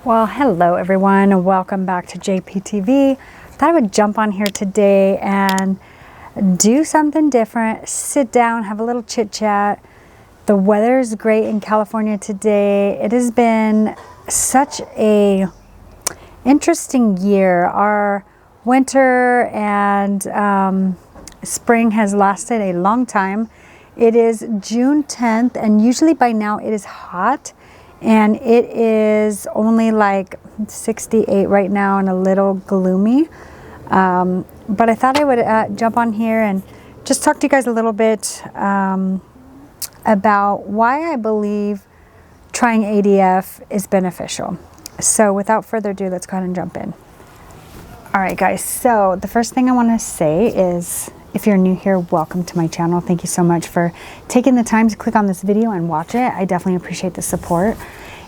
Well, hello everyone. Welcome back to JPTV. Thought I would jump on here today and do something different. Sit down, have a little chit chat. The weather is great in California today. It has been such a interesting year. Our winter and spring has lasted a long time. It is June 10th and usually by now it is hot. And it is only like 68 right now and a little gloomy. But I thought I would jump on here and just talk to you guys a little bit about why I believe trying ADF is beneficial. So without further ado, let's go ahead and jump in. All right, guys. So the first thing I want to say is, if you're new here, welcome to my channel. Thank you so much for taking the time to click on this video and watch it. I definitely appreciate the support.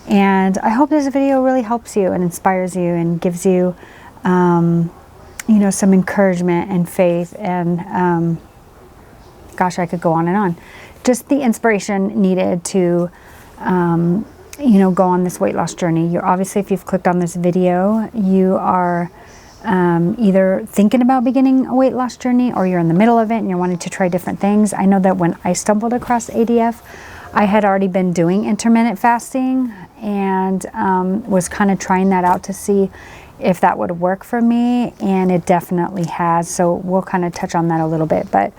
And I hope this video really helps you and inspires you and gives you, you know, some encouragement and faith. And gosh, I could go on and on. Just the inspiration needed to, you know, go on this weight loss journey. You're obviously, if you've clicked on this video, you are either thinking about beginning a weight loss journey or you're in the middle of it and you're wanting to try different things. I know that when I stumbled across ADF, I had already been doing intermittent fasting and was kind of trying that out to see if that would work for me, and it definitely has. So we'll kind of touch on that a little bit. But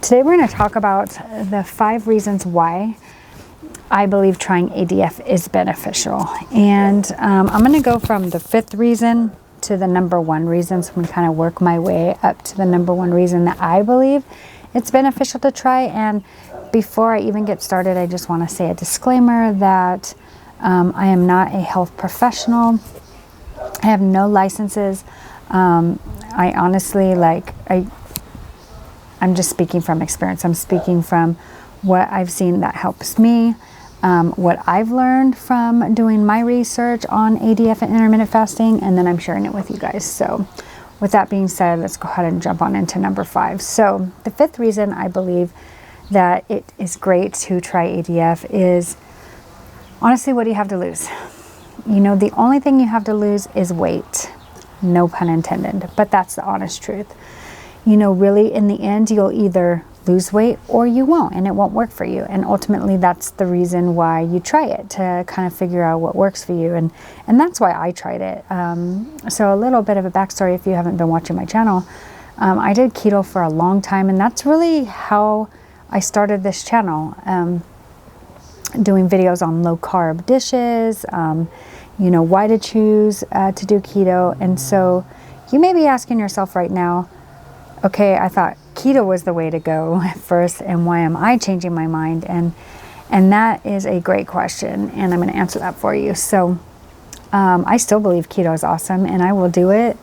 today we're going to talk about the 5 reasons why I believe trying ADF is beneficial. And I'm going to go from the 5th reason to the number 1 reason, so I'm going to kind of work my way up to the number 1 reason that I believe it's beneficial to try. And before I even get started, I just want to say a disclaimer that I am not a health professional. I have no licenses. I honestly, I'm just speaking from experience. I'm speaking from what I've seen that helps me. What I've learned from doing my research on ADF and intermittent fasting, and then I'm sharing it with you guys. So with that being said, let's go ahead and jump on into number 5. So the 5th reason I believe that it is great to try ADF is, honestly, what do you have to lose? You know, the only thing you have to lose is weight. No pun intended, but that's the honest truth. You know, really in the end, you'll either lose weight or you won't, and it won't work for you. And ultimately that's the reason why you try it, to kind of figure out what works for you. And that's why I tried it. So a little bit of a backstory if you haven't been watching my channel. I did keto for a long time, and that's really how I started this channel, doing videos on low carb dishes, you know, why to choose to do keto. And so you may be asking yourself right now, okay, I thought keto was the way to go at first, and why am I changing my mind? And that is a great question, and I'm going to answer that for you. So I still believe keto is awesome, and I will do it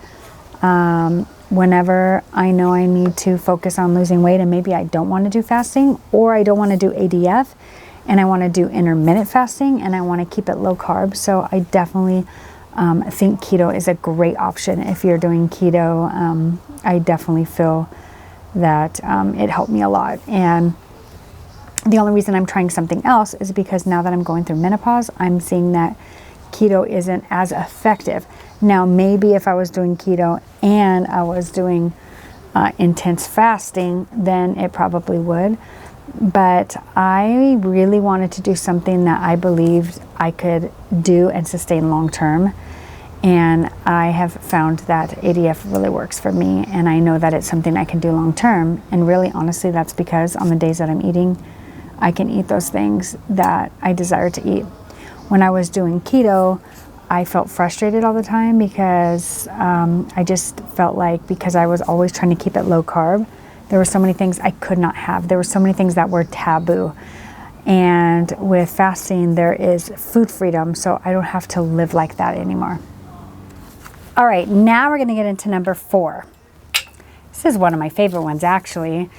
whenever I know I need to focus on losing weight, and maybe I don't want to do fasting, or I don't want to do ADF, and I want to do intermittent fasting, and I want to keep it low carb. So I definitely think keto is a great option if you're doing keto. I definitely feel that it helped me a lot. And the only reason I'm trying something else is because now that I'm going through menopause, I'm seeing that keto isn't as effective. Now, maybe if I was doing keto and I was doing intense fasting, then it probably would. But I really wanted to do something that I believed I could do and sustain long term. And I have found that ADF really works for me, and I know that it's something I can do long term. And really, honestly, that's because on the days that I'm eating, I can eat those things that I desire to eat. When I was doing keto, I felt frustrated all the time because I just felt like, because I was always trying to keep it low carb, there were so many things I could not have. There were so many things that were taboo. And with fasting, there is food freedom, so I don't have to live like that anymore. All right, now we're going to get into number 4. This is one of my favorite ones, actually.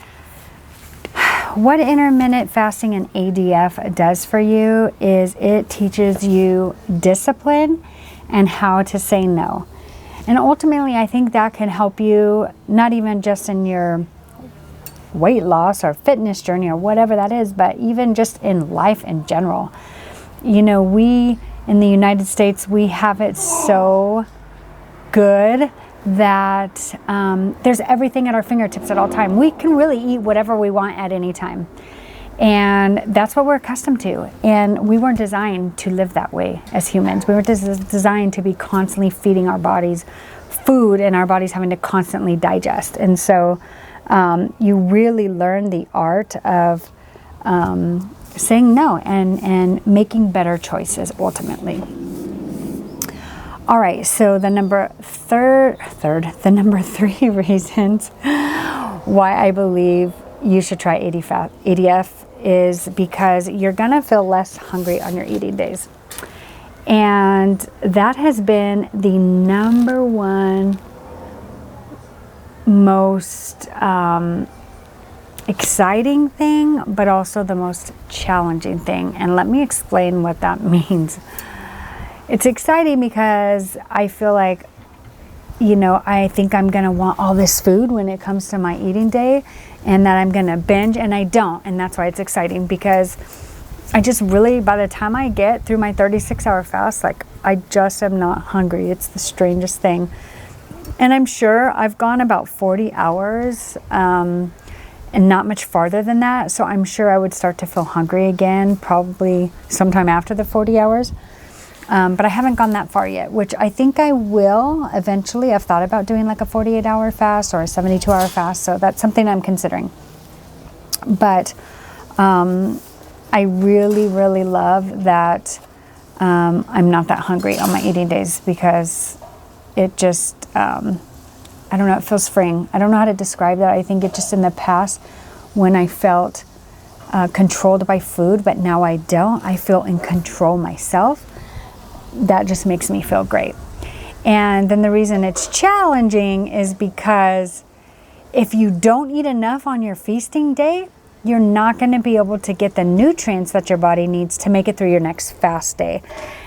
What intermittent fasting and ADF does for you is it teaches you discipline and how to say no. And ultimately, I think that can help you not even just in your weight loss or fitness journey or whatever that is, but even just in life in general. You know, we in the United States, we have it so good that there's everything at our fingertips at all time. We can really eat whatever we want at any time. And that's what we're accustomed to. And we weren't designed to live that way as humans. We were designed to be constantly feeding our bodies food and our bodies having to constantly digest. And so you really learn the art of saying no and making better choices ultimately. All right, so the number three reasons why I believe you should try ADF is because you're gonna feel less hungry on your eating days. And that has been the number one most exciting thing, but also the most challenging thing. And let me explain what that means. It's exciting because I feel like, you know, I think I'm gonna want all this food when it comes to my eating day, and that I'm gonna binge, and I don't. And that's why it's exciting, because I just really, by the time I get through my 36-hour fast, like, I just am not hungry. It's the strangest thing. And I'm sure I've gone about 40 hours and not much farther than that. So I'm sure I would start to feel hungry again, probably sometime after the 40 hours. But I haven't gone that far yet, which I think I will eventually. I've thought about doing like a 48-hour fast or a 72-hour fast. So that's something I'm considering. But I really, really love that I'm not that hungry on my eating days, because it just, I don't know, it feels freeing. I don't know how to describe that. I think it just, in the past, when I felt controlled by food, but now I don't, I feel in control myself. That just makes me feel great. And then the reason it's challenging is because if you don't eat enough on your feasting day, you're not going to be able to get the nutrients that your body needs to make it through your next fast day.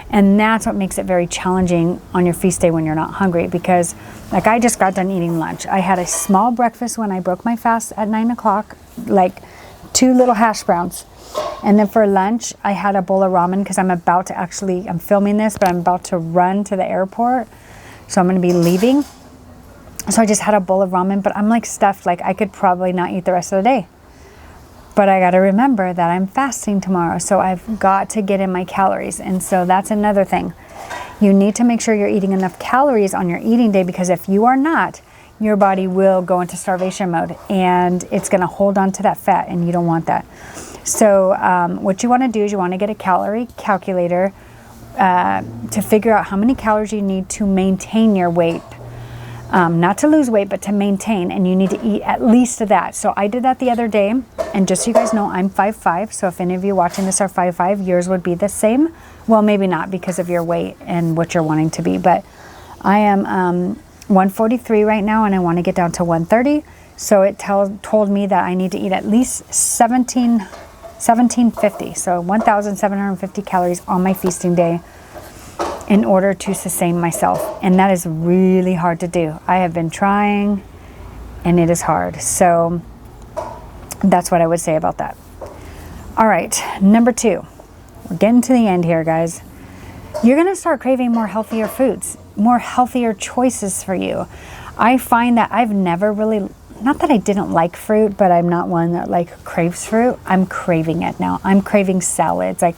And that's what makes it very challenging on your feast day when you're not hungry, because like I just got done eating lunch. I had a small breakfast when I broke my fast at 9 o'clock, like 2 little hash browns. And then for lunch, I had a bowl of ramen, because I'm about to I'm filming this, but I'm about to run to the airport. So I'm going to be leaving. So I just had a bowl of ramen, but I'm like stuffed, like I could probably not eat the rest of the day. But I got to remember that I'm fasting tomorrow, so I've got to get in my calories. And so that's another thing. You need to make sure you're eating enough calories on your eating day, because if you are not, your body will go into starvation mode and it's going to hold on to that fat, and you don't want that. So what you want to do is you want to get a calorie calculator to figure out how many calories you need to maintain your weight. Not to lose weight, but to maintain, and you need to eat at least that. So I did that the other day, and just so you guys know, I'm 5'5", so if any of you watching this are 5'5", yours would be the same. Well, maybe not because of your weight and what you're wanting to be, but I am 143 right now, and I want to get down to 130. So it told me that I need to eat at least 1750, so 1,750 calories on my feasting day in order to sustain myself. And that is really hard to do. I have been trying, and it is hard. So that's what I would say about that. All right, number 2. We're getting to the end here, guys. You're gonna start craving more healthier foods, more healthier choices for you. I find that I've never really, not that I didn't like fruit, but I'm not one that like craves fruit. I'm craving it now. I'm craving salads. Like,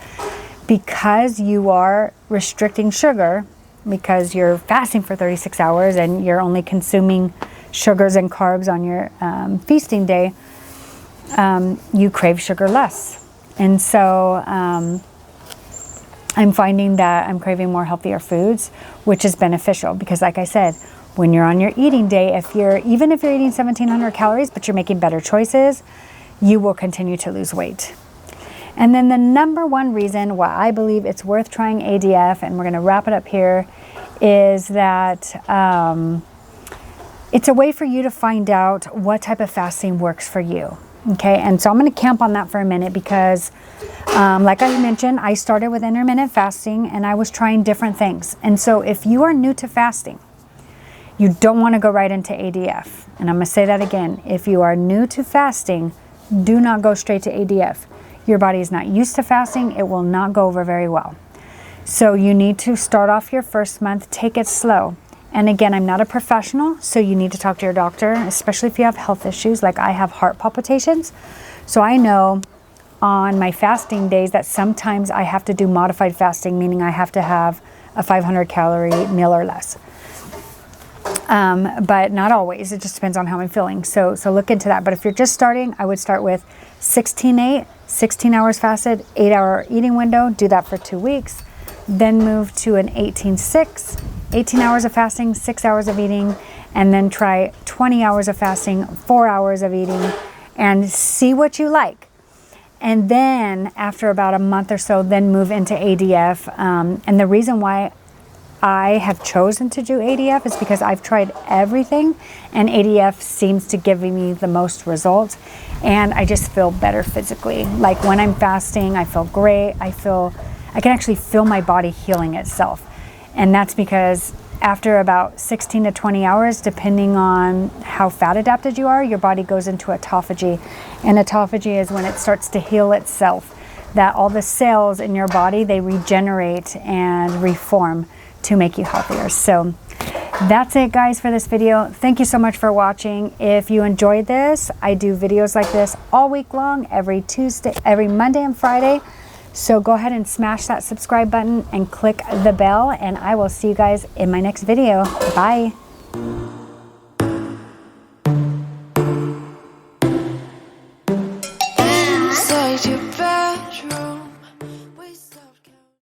because you are restricting sugar, because you're fasting for 36 hours and you're only consuming sugars and carbs on your feasting day, you crave sugar less. And so I'm finding that I'm craving more healthier foods, which is beneficial, because like I said, when you're on your eating day, even if you're eating 1,700 calories, but you're making better choices, you will continue to lose weight. And then the number one reason why I believe it's worth trying ADF, and we're going to wrap it up here, is that it's a way for you to find out what type of fasting works for you. Okay, and so I'm going to camp on that for a minute, because like I mentioned, I started with intermittent fasting and I was trying different things. And so if you are new to fasting, you don't want to go right into ADF. And I'm going to say that again. If you are new to fasting, do not go straight to ADF. Your body is not used to fasting. It will not go over very well. So you need to start off your first month, take it slow. And again, I'm not a professional, so you need to talk to your doctor, especially if you have health issues. Like I have heart palpitations. So I know on my fasting days that sometimes I have to do modified fasting, meaning I have to have a 500 calorie meal or less. But not always. It just depends on how I'm feeling. So look into that. But if you're just starting, I would start with 16-8, 16 hours fasted, 8-hour eating window. Do that for 2 weeks. Then move to an 18-6, 18 hours of fasting, 6 hours of eating, and then try 20 hours of fasting, 4 hours of eating, and see what you like. And then after about a month or so, then move into ADF. And the reason why I have chosen to do ADF is because I've tried everything, and ADF seems to give me the most results, and I just feel better physically. Like when I'm fasting, I feel great. I can actually feel my body healing itself. And that's because after about 16 to 20 hours, depending on how fat adapted you are, your body goes into autophagy. And autophagy is when it starts to heal itself, that all the cells in your body, they regenerate and reform to make you healthier. So that's it, guys, for this video. Thank you so much for watching. If you enjoyed this, I do videos like this all week long, every Monday and Friday. So go ahead and smash that subscribe button and click the bell, and I will see you guys in my next video. Bye.